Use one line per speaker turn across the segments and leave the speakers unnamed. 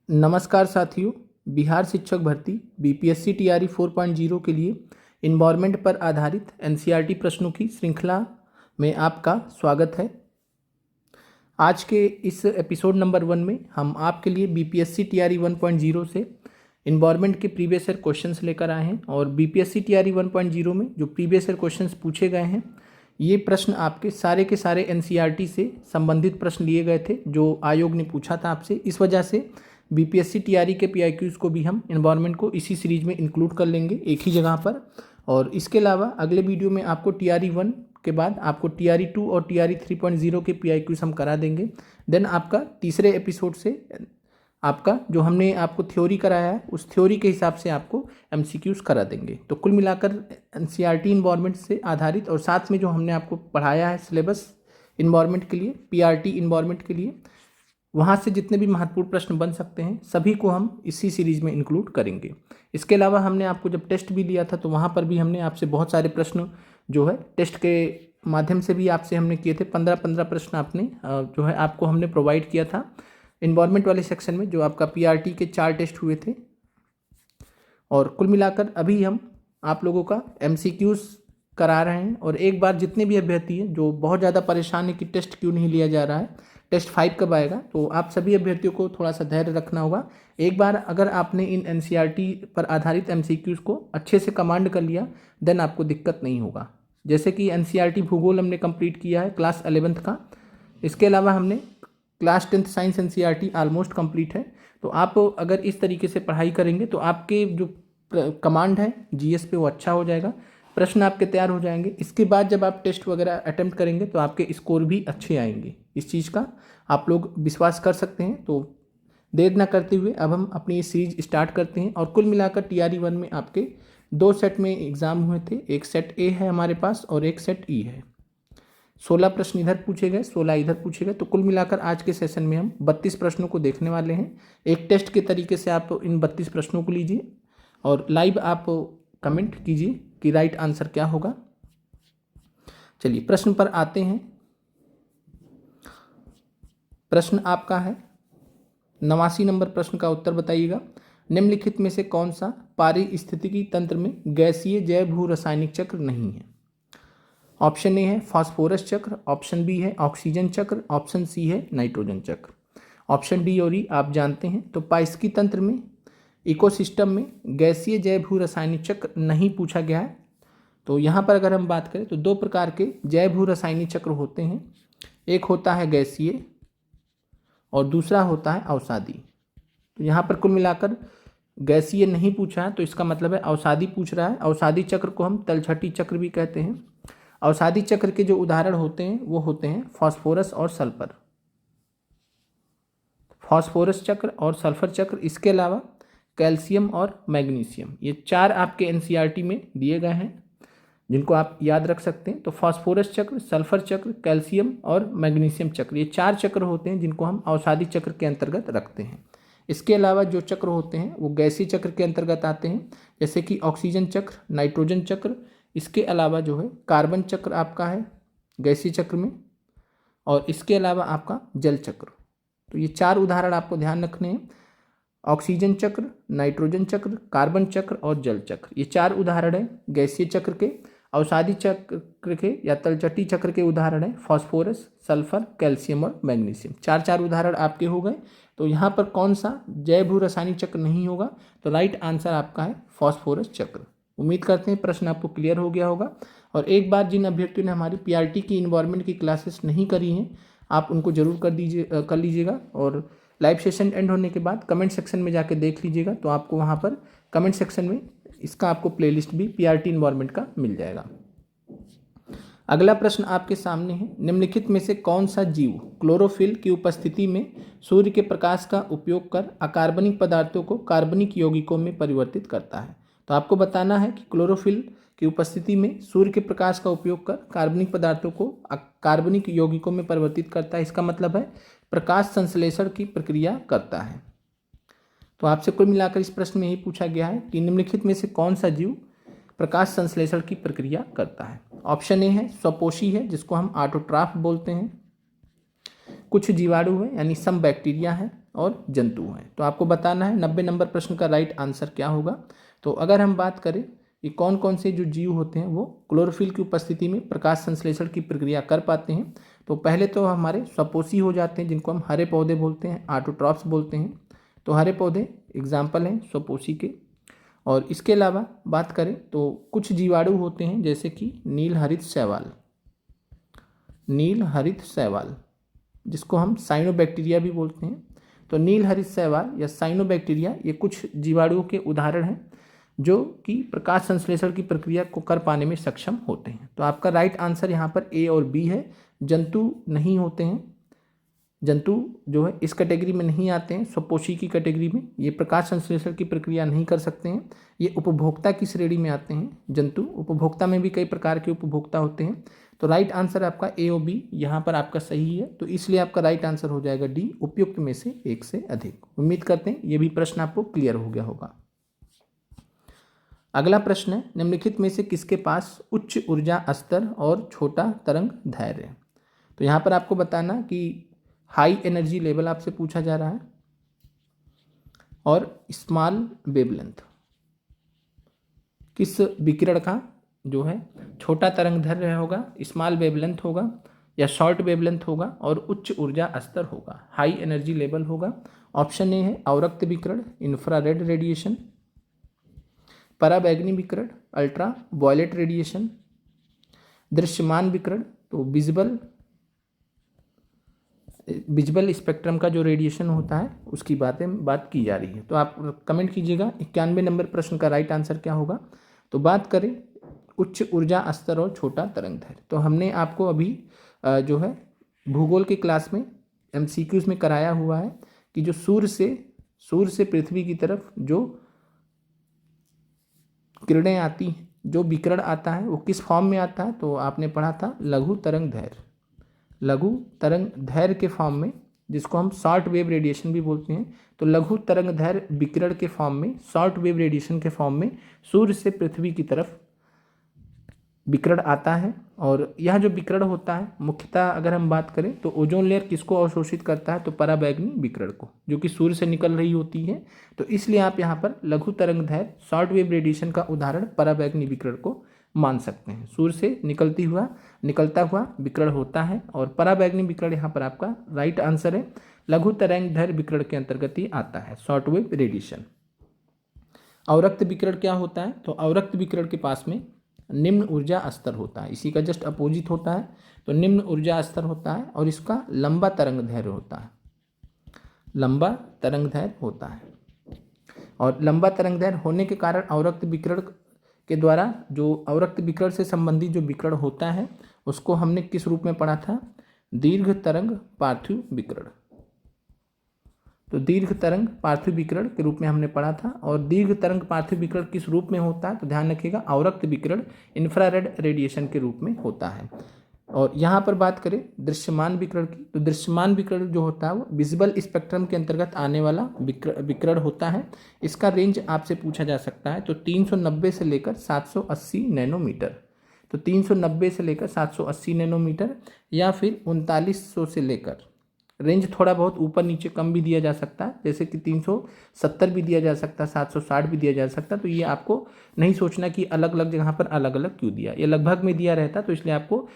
नमस्कार साथियों। बिहार शिक्षक भर्ती बीपीएससी टीआरई 4.0 के लिए इन्वायरमेंट पर आधारित एनसीईआरटी प्रश्नों की श्रृंखला में आपका स्वागत है। आज के इस एपिसोड नंबर 1 में हम आपके लिए बीपीएससी टीआरई 1.0 से इन्वायरमेंट के प्रीवियस ईयर क्वेश्चंस लेकर आए हैं और बीपीएससी टीआरई 1.0 में जो प्रीवियस ईयर क्वेश्चंस पूछे गए हैं ये प्रश्न आपके सारे एनसीईआरटी से संबंधित प्रश्न लिए गए थे जो आयोग ने पूछा था आपसे। इस वजह से बीपीएससी टीआरई के पीआईक्यूज़ को भी हम एनवायरनमेंट को इसी सीरीज में इंक्लूड कर लेंगे एक ही जगह पर। और इसके अलावा अगले वीडियो में आपको टीआरई 1 के बाद आपको टीआरई 2 और टीआरई 3.0 के पीआईक्यूज़ हम करा देंगे। देन आपका तीसरे एपिसोड से आपका जो हमने आपको थ्योरी कराया है उस थ्योरी के हिसाब से आपको एमसीक्यूज़ करा देंगे। तो कुल मिलाकर एनसीईआरटी इन्वायरमेंट से आधारित और साथ में जो हमने आपको पढ़ाया है सिलेबस इन्वायरमेंट के लिए, पीआरटी इन्वायरमेंट के लिए, वहाँ से जितने भी महत्वपूर्ण प्रश्न बन सकते हैं सभी को हम इसी सीरीज़ में इंक्लूड करेंगे। इसके अलावा हमने आपको जब टेस्ट भी लिया था तो वहाँ पर भी हमने आपसे बहुत सारे प्रश्न जो है टेस्ट के माध्यम से भी आपसे हमने किए थे। 15 प्रश्न आपने जो है आपको हमने प्रोवाइड किया था इन्वायरमेंट वाले सेक्शन में, जो आपका पीआरटी के 4 टेस्ट हुए थे। और कुल मिलाकर अभी हम आप लोगों का एमसीक्यूज़ करा रहे हैं। और एक बार जितने भी अभ्यर्थी हैं जो बहुत ज़्यादा परेशान है कि टेस्ट क्यों नहीं लिया जा रहा है, टेस्ट 5 कब आएगा, तो आप सभी अभ्यर्थियों को थोड़ा सा धैर्य रखना होगा। एक बार अगर आपने इन एनसीईआरटी पर आधारित एमसीक्यूज़ को अच्छे से कमांड कर लिया देन आपको दिक्कत नहीं होगा। जैसे कि एनसीईआरटी भूगोल हमने कंप्लीट किया है क्लास 11th का। इसके अलावा हमने class 10th science NCERT almost complete है। तो आप अगर इस तरीके से पढ़ाई करेंगे तो आपके जो कमांड है जीएस पे वो अच्छा हो जाएगा, प्रश्न आपके तैयार हो जाएंगे। इसके बाद जब आप टेस्ट वगैरह अटेम्प्ट करेंगे तो आपके स्कोर भी अच्छे आएंगे। इस चीज़ का आप लोग विश्वास कर सकते हैं। तो देर ना करते हुए अब हम अपनी ये सीरीज स्टार्ट करते हैं। और कुल मिलाकर टीआरई 1 में आपके 2 सेट में एग्ज़ाम हुए थे, एक सेट ए है हमारे पास और एक सेट ई है। 16 प्रश्न इधर पूछे गए, 16 इधर पूछे गए। तो कुल मिलाकर आज के सेशन में हम 32 प्रश्नों को देखने वाले हैं। एक टेस्ट के तरीके से आप इन 32 प्रश्नों को लीजिए और लाइव आप कमेंट कीजिए कि राइट आंसर क्या होगा। चलिए प्रश्न पर आते हैं। प्रश्न आपका है 89 नंबर प्रश्न का उत्तर बताइएगा। निम्नलिखित में से कौन सा पारिस्थितिकी तंत्र में गैसीय जैव भू रासायनिक चक्र नहीं है? ऑप्शन ए है फास्फोरस चक्र, ऑप्शन बी है ऑक्सीजन चक्र, ऑप्शन सी है नाइट्रोजन चक्र। ऑप्शन डी और ई आप जानते हैं। तो पारिस्थितिकी तंत्र में इकोसिस्टम में गैसीय जैव भू रासायनिक चक्र नहीं पूछा गया है। तो यहाँ पर अगर हम बात करें तो 2 प्रकार के जैव भू रासायनिक चक्र होते हैं, एक होता है गैसीय और दूसरा होता है अवसादी। तो यहाँ पर कुल मिलाकर गैसीय नहीं पूछा है तो इसका मतलब है अवसादी पूछ रहा है। अवसादी चक्र को हम तलछटी चक्र भी कहते हैं। अवसादी चक्र के जो उदाहरण होते हैं वो होते हैं फास्फोरस और सल्फर, फास्फोरस चक्र और सल्फर चक्र। इसके अलावा कैल्शियम और मैग्नीशियम, ये 4 आपके एनसीईआरटी में दिए गए हैं जिनको आप याद रख सकते हैं। तो फास्फोरस चक्र, सल्फर चक्र, कैल्शियम और मैग्नीशियम चक्र, ये 4 चक्र होते हैं जिनको हम अवसादी चक्र के अंतर्गत रखते हैं। इसके अलावा जो चक्र होते हैं वो गैसीय चक्र के अंतर्गत आते हैं, जैसे कि ऑक्सीजन चक्र, नाइट्रोजन चक्र। इसके अलावा जो है कार्बन चक्र आपका है गैसीय चक्र में, और इसके अलावा आपका जल चक्र। तो ये 4 उदाहरण आपको ध्यान रखने हैं, ऑक्सीजन चक्र, नाइट्रोजन चक्र, कार्बन चक्र और जल चक्र। ये 4 उदाहरण हैं गैसीय चक्र के। अवसादी चक्र के या तलछटी चक्र के उदाहरण हैं फास्फोरस, सल्फर, कैल्शियम और मैग्नीशियम। 4 उदाहरण आपके हो गए। तो यहाँ पर कौन सा जैव भू रासायनिक चक्र नहीं होगा? तो राइट आंसर आपका है फास्फोरस चक्र। उम्मीद करते हैं प्रश्न आपको क्लियर हो गया होगा। और एक बार जिन अभ्यर्थियों ने हमारी पीआरटी की इन्वायरमेंट की क्लासेस नहीं करी हैं आप उनको जरूर कर लीजिएगा। और लाइव सेशन एंड होने के बाद कमेंट सेक्शन में जाके देख लीजिएगा, तो आपको वहाँ पर कमेंट सेक्शन में इसका आपको प्लेलिस्ट भी पीआरटी इन्वायरमेंट का मिल जाएगा। अगला प्रश्न आपके सामने है, निम्नलिखित में से कौन सा जीव क्लोरोफिल की उपस्थिति में सूर्य के प्रकाश का उपयोग कर अकार्बनिक पदार्थों को कार्बनिक यौगिकों में परिवर्तित करता है? तो आपको बताना है कि क्लोरोफिल की उपस्थिति में सूर्य के प्रकाश का उपयोग कर कार्बनिक पदार्थों को कार्बनिक यौगिकों में परिवर्तित करता है। इसका मतलब है प्रकाश संश्लेषण की प्रक्रिया करता है। तो आपसे कुल मिलाकर इस प्रश्न में यही पूछा गया है कि निम्नलिखित में से कौन सा जीव प्रकाश संश्लेषण की प्रक्रिया करता है? ऑप्शन ए है स्वपोषी है, जिसको हम ऑटोट्रॉफ बोलते हैं। कुछ जीवाणु है यानी सम बैक्टीरिया है, और जंतु हैं। तो आपको बताना है 90 नंबर प्रश्न का राइट आंसर क्या होगा। तो अगर हम बात करें कि कौन कौन से जो जीव होते हैं वो क्लोरोफिल की उपस्थिति में प्रकाश संश्लेषण की प्रक्रिया कर पाते हैं, तो पहले तो हमारे स्वपोषी हो जाते हैं जिनको हम हरे पौधे बोलते हैं, ऑटोट्रॉफ्स बोलते हैं। तो हरे पौधे एग्जाम्पल हैं स्वपोषी के। और इसके अलावा बात करें तो कुछ जीवाणु होते हैं जैसे कि नील हरित शैवाल, नील हरित शैवाल जिसको हम साइनोबैक्टीरिया भी बोलते हैं। तो नील हरित शैवाल या साइनोबैक्टीरिया ये कुछ जीवाणुओं के उदाहरण हैं जो कि प्रकाश संश्लेषण की प्रक्रिया को कर पाने में सक्षम होते हैं। तो आपका राइट आंसर यहाँ पर ए और बी है। जंतु नहीं होते हैं, जंतु जो है इस कैटेगरी में नहीं आते हैं, स्वपोषी की कैटेगरी में। ये प्रकाश संश्लेषण की प्रक्रिया नहीं कर सकते हैं। ये उपभोक्ता की श्रेणी में आते हैं। जंतु उपभोक्ता में भी कई प्रकार के उपभोक्ता होते हैं। तो राइट आंसर आपका ए और बी यहाँ पर आपका सही है। तो इसलिए आपका राइट आंसर हो जाएगा डी, उपयुक्त में से एक से अधिक। उम्मीद करते हैं ये भी प्रश्न आपको क्लियर हो गया होगा। अगला प्रश्न है, निम्नलिखित में से किसके पास उच्च ऊर्जा स्तर और छोटा तरंग धैर्य है। तो यहाँ पर आपको बताना कि हाई एनर्जी लेवल आपसे पूछा जा रहा है और स्मॉल वेवलेंथ, किस विकिरण का जो है छोटा तरंग दैर्घ्य होगा, स्मॉल वेवलेंथ होगा या शॉर्ट वेवलेंथ होगा और उच्च ऊर्जा स्तर होगा, हाई एनर्जी लेवल होगा। ऑप्शन ए है अवरक्त विकिरण, इंफ्रारेड रेडिएशन, पराबैंगनी विकिरण, अल्ट्रा वायलेट रेडिएशन, दृश्यमान विकिरण, तो विजिबल स्पेक्ट्रम का जो रेडिएशन होता है उसकी बात की जा रही है। तो आप कमेंट कीजिएगा 91 नंबर प्रश्न का राइट आंसर क्या होगा। तो बात करें उच्च ऊर्जा स्तर और छोटा तरंग दैर्घ्य, तो हमने आपको अभी जो है भूगोल की क्लास में MCQs में कराया हुआ है कि जो सूर्य से पृथ्वी की तरफ जो किरणें आती हैं, जो विकिरण आता है वो किस फॉर्म में आता है। तो आपने पढ़ा था लघु तरंग दैर्घ्य के फॉर्म में, जिसको हम शॉर्ट वेव रेडिएशन भी बोलते हैं। तो लघु तरंग दैर्घ्य विकिरण के फॉर्म में, शॉर्ट वेव रेडिएशन के फॉर्म में सूर्य से पृथ्वी की तरफ विकिरण आता है। और यह जो विकिरण होता है मुख्यतः अगर हम बात करें तो ओजोन लेयर किसको अवशोषित करता है, तो पराबैंगनी विकिरण को, जो कि सूर्य से निकल रही होती है। तो इसलिए आप यहाँ पर लघु तरंग दैर्घ्य शॉर्ट वेव रेडिएशन का उदाहरण पराबैंगनी विकिरण को मान सकते हैं। सूर्य से निकलता हुआ विकिरण होता है और पराबैंगनी विकिरण यहाँ पर आपका राइट आंसर है। लघु तरंग दैर्घ्य विकिरण के अंतर्गत ही आता है शॉर्ट वेव रेडिएशन। अवरक्त विकिरण क्या होता है, तो अवरक्त विकिरण के पास में निम्न ऊर्जा स्तर होता है, इसी का जस्ट अपोजिट होता है। तो निम्न ऊर्जा स्तर होता है और इसका लंबा तरंग दैर्घ्य होता है, लंबा तरंग दैर्घ्य होता है। और लंबा तरंग दैर्घ्य होने के कारण अवरक्त विकिरण के द्वारा जो अवरक्त विकिरण से संबंधित जो विकिरण होता है उसको हमने किस रूप में पढ़ा था, दीर्घ तरंग पार्थिव विकिरण। तो दीर्घ तरंग पार्थिव विकिरण के रूप में हमने पढ़ा था। और दीर्घ तरंग पार्थिव विकिरण किस रूप में होता है, तो ध्यान रखिएगा अवरक्त विकिरण इंफ्रारेड रेडिएशन के रूप में होता है। और यहाँ पर बात करें दृश्यमान विकिरण की, तो दृश्यमान विकिरण जो होता है वो विजिबल स्पेक्ट्रम के अंतर्गत आने वाला विकिरण होता है। इसका रेंज आपसे पूछा जा सकता है, तो 390 से लेकर 780 नैनोमीटर। तो 390 से लेकर 780 नैनोमीटर या फिर 3900 से लेकर, रेंज थोड़ा बहुत ऊपर नीचे कम भी दिया जा सकता है, जैसे कि 370 भी दिया जा सकता है, 760 भी दिया जा सकता है। तो ये आपको नहीं सोचना कि अलग अलग जगह पर अलग अलग क्यों दिया, ये लगभग में दिया रहता है, तो इसलिए आपको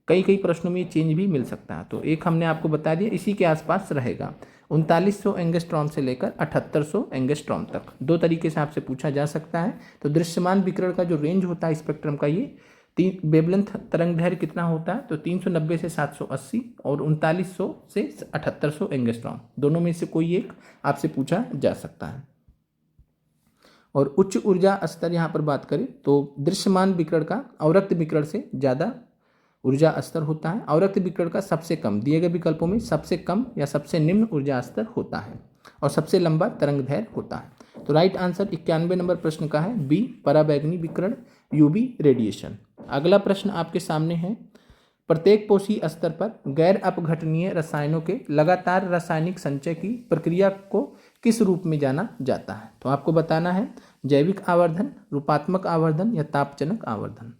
कई प्रश्नों में चेंज भी मिल सकता है। तो एक हमने आपको बता दिया इसी के आसपास रहेगा, 3900 एंगस्ट्रॉम से लेकर 7800 एंगस्ट्रॉम तक, दो तरीके से आपसे पूछा जा सकता है। तो दृश्यमान विकिरण का जो रेंज होता है स्पेक्ट्रम का, ये वेवलेंथ तरंग दैर्घ्य कितना होता है, तो 390 से 780 और 3900 से 7800 एंगस्ट्रॉम, दोनों में से कोई एक आपसे पूछा जा सकता है। और उच्च ऊर्जा स्तर यहाँ पर बात करें तो दृश्यमान विकिरण का अवरक्त विकिरण से ज़्यादा ऊर्जा स्तर होता है। अवरक्त विकिरण का सबसे कम, दिए गए विकल्पों में सबसे कम या सबसे निम्न ऊर्जा स्तर होता है और सबसे लंबा तरंग दैर्घ्य होता है। तो राइट आंसर 91 नंबर प्रश्न का है बी, पराबैंगनी विकिरण, यूवी रेडिएशन। अगला प्रश्न आपके सामने है, प्रत्येक पोषी स्तर पर गैर अपघटनीय रसायनों के लगातार रासायनिक संचय की प्रक्रिया को किस रूप में जाना जाता है। तो आपको बताना है जैविक आवर्धन, रूपात्मक आवर्धन या तापजनक आवर्धन।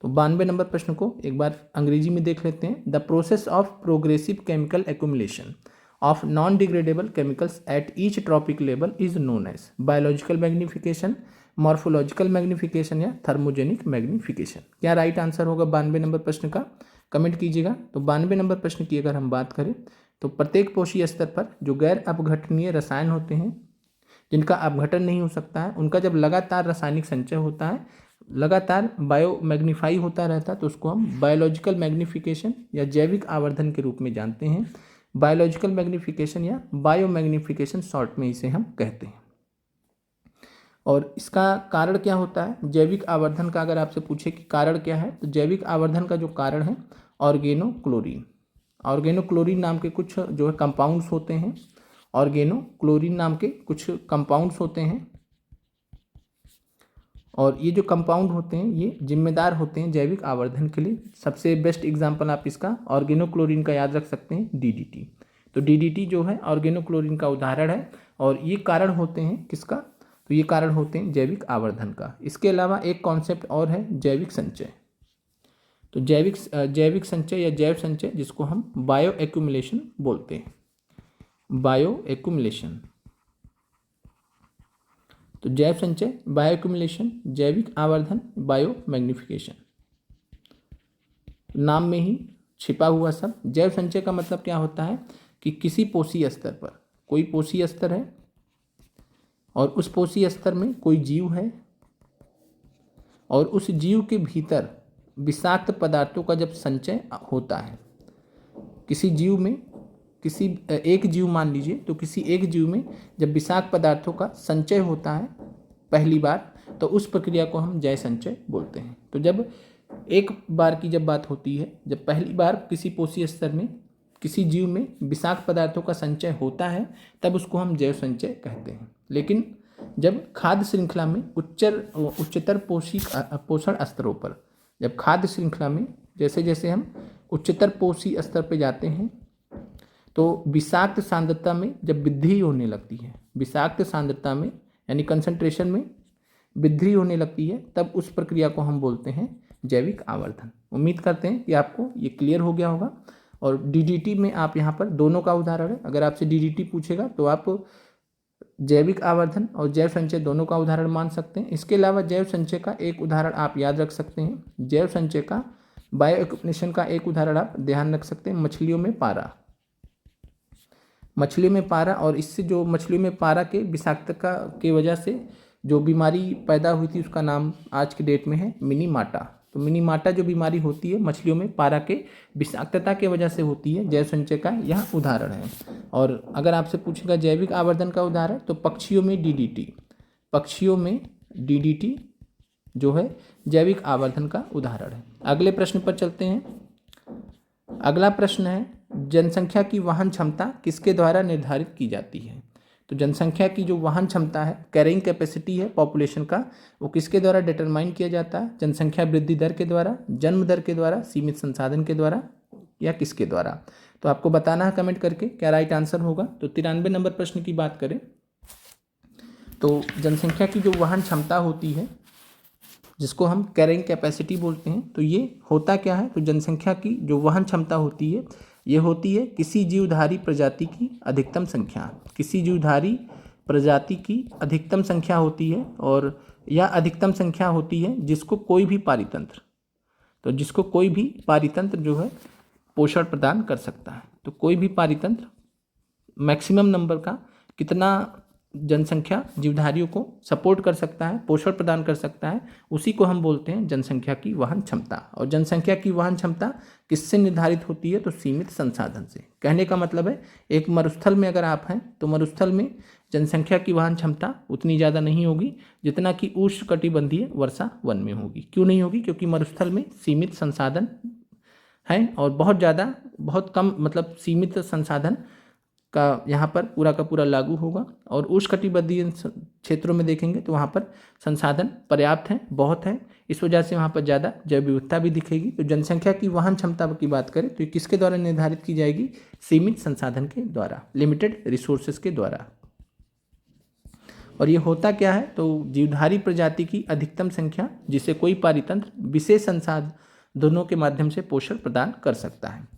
तो 92 नंबर प्रश्न को एक बार अंग्रेजी में देख लेते हैं। The process of progressive chemical accumulation of non degradable chemicals at each trophic level is known as biological magnification, morphological magnification या थर्मोजेनिक मैग्नीफिकेशन। क्या राइट आंसर होगा 92 नंबर प्रश्न का, कमेंट कीजिएगा। तो 92 नंबर प्रश्न की अगर हम बात करें तो प्रत्येक पोषी स्तर पर जो गैर अपघटनीय रसायन होते हैं जिनका अपघटन नहीं हो सकता है, उनका जब लगातार रासायनिक संचय होता है, लगातार बायो मैग्नीफाई होता रहता है, तो उसको हम बायोलॉजिकल मैग्नीफिकेशन या जैविक आवर्धन के रूप में जानते हैं। बायोलॉजिकल मैग्नीफिकेशन या बायो मैग्नीफिकेशन शॉर्ट में इसे हम कहते हैं। और इसका कारण क्या होता है, जैविक आवर्धन का अगर आपसे पूछे कि कारण क्या है, तो जैविक आवर्धन का जो कारण है ऑर्गेनोक्लोरीन। ऑर्गेनोक्लोरीन नाम के कुछ जो है कंपाउंड्स होते हैं, ऑर्गेनोक्लोरीन नाम के कुछ कंपाउंड्स होते हैं, और ये जो कंपाउंड होते हैं ये जिम्मेदार होते हैं जैविक आवर्धन के लिए। सबसे बेस्ट एग्जांपल आप इसका ऑर्गेनोक्लोरीन का याद रख सकते हैं, डीडीटी। तो डीडीटी जो है ऑर्गेनोक्लोरीन का उदाहरण है, और ये कारण होते हैं किसका, तो ये कारण होते हैं जैविक आवर्धन का। इसके अलावा एक कॉन्सेप्ट और है जैविक संचय। तो जैविक संचय या जैव संचय जिसको हम बायो एक्यूमुलेशन बोलते हैं, बायो एक्यूमुलेशन। तो जैव संचय, बायो एक्यूमुलेशन, जैविक आवर्धन, बायो मैग्नीफिकेशन, नाम में ही छिपा हुआ सब। जैव संचय का मतलब क्या होता है कि किसी पोषी स्तर पर, कोई पोषी स्तर है और उस पोषी स्तर में कोई जीव है, और उस जीव के भीतर विषाक्त पदार्थों का जब संचय होता है, किसी जीव में, किसी एक जीव मान लीजिए, तो किसी एक जीव में जब विषाक्त पदार्थों का संचय होता है पहली बार, तो उस प्रक्रिया को हम जैव संचय बोलते हैं। तो जब एक बार की जब बात होती है, जब पहली बार किसी पोषी स्तर में किसी जीव में विषाक्त पदार्थों का संचय होता है, तब उसको हम जैव संचय कहते हैं। लेकिन जब खाद्य श्रृंखला में उच्चतर पोषण स्तरों पर, जब खाद्य श्रृंखला में जैसे जैसे हम उच्चतर पोषी स्तर पर जाते हैं, तो विषाक्त सांद्रता में जब वृद्धि होने लगती है, विषाक्त सांद्रता में यानी कंसंट्रेशन में वृद्धि होने लगती है, तब उस प्रक्रिया को हम बोलते हैं जैविक आवर्धन। उम्मीद करते हैं कि आपको ये क्लियर हो गया होगा। और डीडीटी में आप यहाँ पर दोनों का उदाहरण है, अगर आपसे डीडीटी पूछेगा तो आप जैविक आवर्धन और जैव संचय दोनों का उदाहरण मान सकते हैं। इसके अलावा जैव संचय का एक उदाहरण आप याद रख सकते हैं, जैव संचय का बायो एक्यूमुलेशन का एक उदाहरण आप ध्यान रख सकते हैं, मछलियों में पारा। मछलियों में पारा, और इससे जो मछलियों में पारा के विषाक्तता की वजह से जो बीमारी पैदा हुई थी उसका नाम आज की डेट में है मिनीमाटा। तो मिनीमाटा जो बीमारी होती है मछलियों में पारा के विषाक्तता की वजह से होती है, जैव संचय का यह उदाहरण है। और अगर आपसे पूछेगा जैविक आवर्धन का उदाहरण, तो पक्षियों में डीडीटी, पक्षियों में डीडीटी जो है जैविक आवर्धन का उदाहरण है। अगले प्रश्न पर चलते हैं। अगला प्रश्न है, जनसंख्या की वहन क्षमता किसके द्वारा निर्धारित की जाती है। तो जनसंख्या की जो वहन क्षमता है, कैरिंग कैपेसिटी है पॉपुलेशन का, वो किसके द्वारा डिटरमाइन किया जाता है, जनसंख्या वृद्धि दर के द्वारा, जन्म दर के द्वारा, सीमित संसाधन के द्वारा, या किसके द्वारा। तो आपको बताना है कमेंट करके क्या राइट आंसर होगा। तो 93 नंबर प्रश्न की बात करें तो जनसंख्या की जो वहन क्षमता होती है जिसको हम कैरिंग कैपेसिटी बोलते हैं, तो ये होता क्या है, तो जनसंख्या की जो वहन क्षमता होती है ये होती है किसी जीवधारी प्रजाति की अधिकतम संख्या, किसी जीवधारी प्रजाति की अधिकतम संख्या होती है, और यह अधिकतम संख्या होती है जिसको कोई भी पारितंत्र, तो जिसको कोई भी पारितंत्र जो है पोषण प्रदान कर सकता है। तो कोई भी पारितंत्र मैक्सिमम नंबर का कितना जनसंख्या जीवधारियों को सपोर्ट कर सकता है, पोषण प्रदान कर सकता है, उसी को हम बोलते हैं जनसंख्या की वहन क्षमता। और जनसंख्या की वहन क्षमता किससे निर्धारित होती है, तो सीमित संसाधन से। कहने का मतलब है एक मरुस्थल में अगर आप हैं तो मरुस्थल में जनसंख्या की वहन क्षमता उतनी ज़्यादा नहीं होगी जितना कि उष्णकटिबंधीय वर्षा वन में होगी। क्यों नहीं होगी, क्योंकि मरुस्थल में सीमित संसाधन हैं और बहुत कम मतलब सीमित संसाधन का यहाँ पर पूरा का पूरा लागू होगा। और उष्णकटिबंधीय क्षेत्रों में देखेंगे तो वहाँ पर संसाधन पर्याप्त हैं, बहुत हैं, इस वजह से वहाँ पर ज़्यादा जैव विविधता भी दिखेगी। तो जनसंख्या की वहन क्षमता की बात करें तो ये किसके द्वारा निर्धारित की जाएगी, सीमित संसाधन के द्वारा, लिमिटेड रिसोर्सेज के द्वारा। और ये होता क्या है, तो जीवधारी प्रजाति की अधिकतम संख्या जिसे कोई पारितंत्र विशेष संसाधनों के माध्यम से पोषण प्रदान कर सकता है।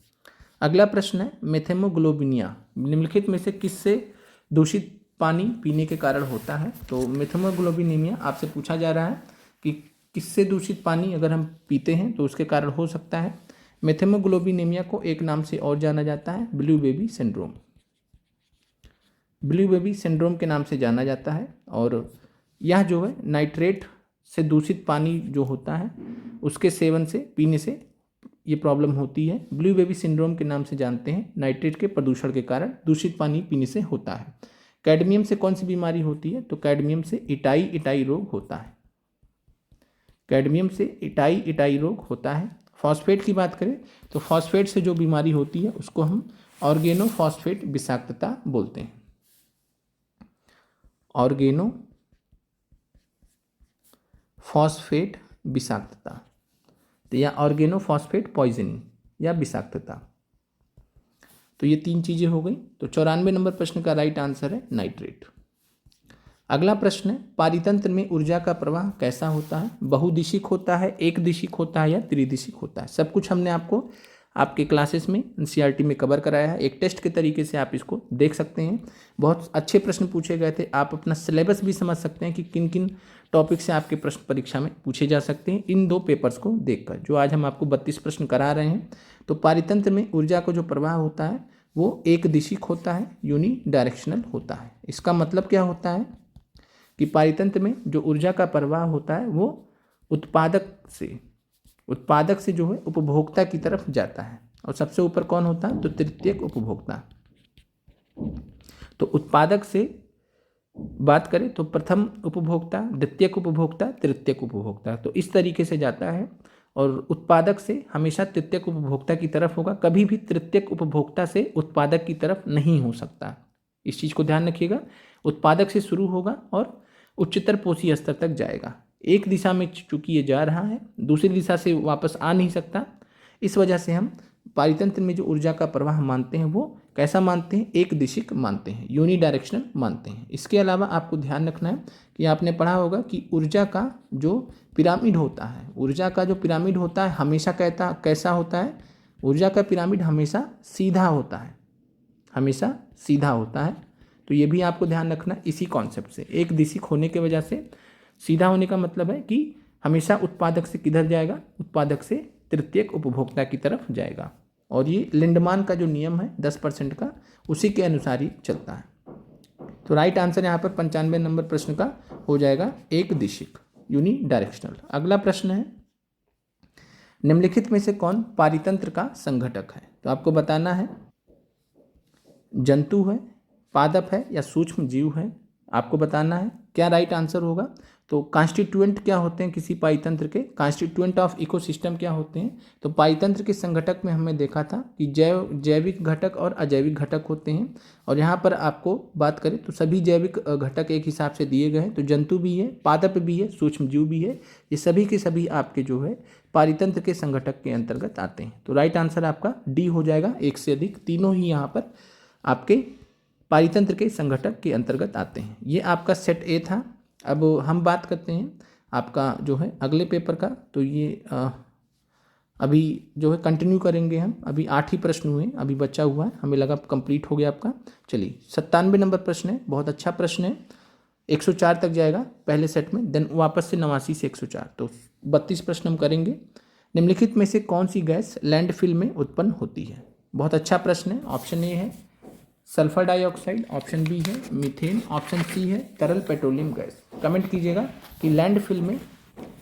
अगला प्रश्न है मेथेमोग्लोबिनिया निम्नलिखित में से किससे दूषित पानी पीने के कारण होता है। तो मेथेमोग्लोबिनीमिया आपसे पूछा जा रहा है कि किससे दूषित पानी अगर हम पीते हैं तो उसके कारण हो सकता है। मेथेमोग्लोबिनीमिया को एक नाम से और जाना जाता है blue baby syndrome, blue baby syndrome के नाम से जाना जाता है। और यह जो है नाइट्रेट से दूषित पानी जो होता है उसके सेवन से पीने से ये प्रॉब्लम होती है। ब्लू बेबी सिंड्रोम के नाम से जानते हैं, नाइट्रेट के प्रदूषण के कारण दूषित पानी पीने से होता है। कैडमियम से कौन सी बीमारी होती है। तो कैडमियम से इटाई रोग होता है, कैडमियम से इटाई रोग होता है। फॉस्फेट की बात करें तो फॉस्फेट से जो बीमारी होती है उसको हम ऑर्गेनोफॉस्फेट विषाक्तता बोलते हैं, ऑर्गेनोफॉस्फेट विषाक्तता या ऑर्गेनोफॉस्फेट पॉइजनिंग या विषाक्तता। तो ये तीन चीजें हो गई। तो 94 नंबर प्रश्न का राइट आंसर है नाइट्रेट। अगला प्रश्न है पारितंत्र में ऊर्जा का प्रवाह कैसा होता है। बहुदिशिक होता है, एक दिशिक होता है या त्रिदिशिक होता है। सब कुछ हमने आपको आपके क्लासेस में एनसीईआरटी में कवर कराया है। एक टेस्ट के तरीके से आप इसको देख सकते हैं। बहुत अच्छे प्रश्न पूछे गए थे। आप अपना सिलेबस भी समझ सकते हैं कि किन किन टॉपिक से आपके प्रश्न परीक्षा में पूछे जा सकते हैं इन दो पेपर्स को देखकर, जो आज हम आपको 32 प्रश्न करा रहे हैं। तो पारितंत्र में ऊर्जा का जो प्रवाह होता है वो एक दिशिक होता है, यूनि डायरेक्शनल होता है। इसका मतलब क्या होता है कि पारितंत्र में जो ऊर्जा का प्रवाह होता है वो उत्पादक से जो है उपभोक्ता की तरफ जाता है। और सबसे ऊपर कौन होता है। तो तृतीयक उपभोक्ता। तो उत्पादक से बात करें तो प्रथम उपभोक्ता, द्वितीयक उपभोक्ता, तृतीयक उपभोक्ता। तो इस तरीके से जाता है। और उत्पादक से हमेशा तृतीयक उपभोक्ता की तरफ होगा, कभी भी तृतीयक उपभोक्ता से उत्पादक की तरफ नहीं हो सकता। इस चीज़ को ध्यान रखिएगा। उत्पादक से शुरू होगा और उच्चतर पोषी स्तर तक जाएगा। एक दिशा में चूंकि ये जा रहा है, दूसरी दिशा से वापस आ नहीं सकता। इस वजह से हम पारितंत्र में जो ऊर्जा का प्रवाह मानते हैं वो कैसा मानते हैं, एक दिशिक मानते हैं, यूनि डायरेक्शनल मानते हैं। इसके अलावा आपको ध्यान रखना है कि आपने पढ़ा होगा कि ऊर्जा का जो पिरामिड होता है, ऊर्जा का जो पिरामिड होता है हमेशा कैसा होता है। ऊर्जा का पिरामिड हमेशा सीधा होता है, हमेशा सीधा होता है। तो ये भी आपको ध्यान रखना है इसी कॉन्सेप्ट से। एक दिशिक होने की वजह से सीधा होने का मतलब है कि हमेशा उत्पादक से किधर जाएगा, उत्पादक से तृतीयक उपभोक्ता की तरफ जाएगा। और ये लिंडमान का जो नियम है 10% का, उसी के अनुसार ही चलता है। तो राइट आंसर यहाँ पर 95 नंबर प्रश्न का हो जाएगा एक दिशिक, यूनि डायरेक्शनल। अगला प्रश्न है निम्नलिखित में से कौन पारितंत्र का संघटक है। तो आपको बताना है जंतु है, पादप है या सूक्ष्म जीव है। आपको बताना है क्या राइट आंसर होगा। तो कांस्टिट्यूएंट क्या होते हैं किसी पारितंत्र के, कांस्टिट्यूएंट ऑफ इकोसिस्टम क्या होते हैं। तो पारितंत्र के संघटक में हमने देखा था कि जैविक घटक और अजैविक घटक होते हैं। और यहाँ पर आपको बात करें तो सभी जैविक घटक एक हिसाब से दिए गए हैं। तो जंतु भी है, पादप भी है, सूक्ष्म जीव भी है। ये सभी के सभी आपके जो है पारितंत्र के संघटक के अंतर्गत आते हैं। तो राइट आंसर आपका डी हो जाएगा। एक से अधिक तीनों ही यहाँ पर आपके पारितंत्र के संघटक के अंतर्गत आते हैं। ये आपका सेट ए था। अब हम बात करते हैं आपका जो है अगले पेपर का। तो ये अभी जो है कंटिन्यू करेंगे हम। अभी 8 ही प्रश्न हुए, अभी बचा हुआ है, हमें लगा कंप्लीट हो गया आपका। चलिए 97 नंबर प्रश्न है, बहुत अच्छा प्रश्न है। 104 तक जाएगा पहले सेट में, देन वापस से 89 से 104। तो 32 प्रश्न हम करेंगे। निम्नलिखित में से कौन सी गैस लैंडफिल में उत्पन्न होती है। बहुत अच्छा प्रश्न है। ऑप्शन ए है सल्फर डाइऑक्साइड, ऑप्शन बी है मीथेन, ऑप्शन सी है तरल पेट्रोलियम गैस। कमेंट कीजिएगा कि लैंडफिल में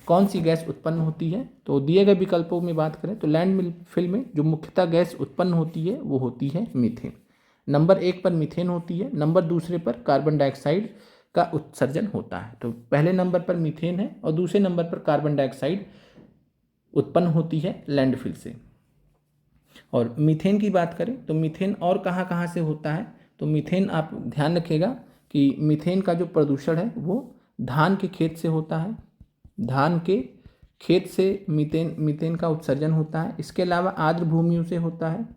कौन सी गैस उत्पन्न होती है। तो दिए गए विकल्पों में बात करें तो लैंडफिल में जो मुख्यतः गैस उत्पन्न होती है वो होती है मीथेन। नंबर 1 पर मीथेन होती है, नंबर दूसरे पर कार्बन डाइऑक्साइड का उत्सर्जन होता है। तो पहले नंबर पर मीथेन है और दूसरे नंबर पर कार्बन डाइऑक्साइड उत्पन्न होती है लैंडफिल से। और मीथेन की बात करें तो मीथेन और कहाँ कहाँ से होता है। तो मीथेन आप ध्यान रखिएगा कि मीथेन का जो प्रदूषण है वो धान के खेत से होता है, धान के खेत से मीथेन का उत्सर्जन होता है। इसके अलावा आर्द्र भूमियों से होता है,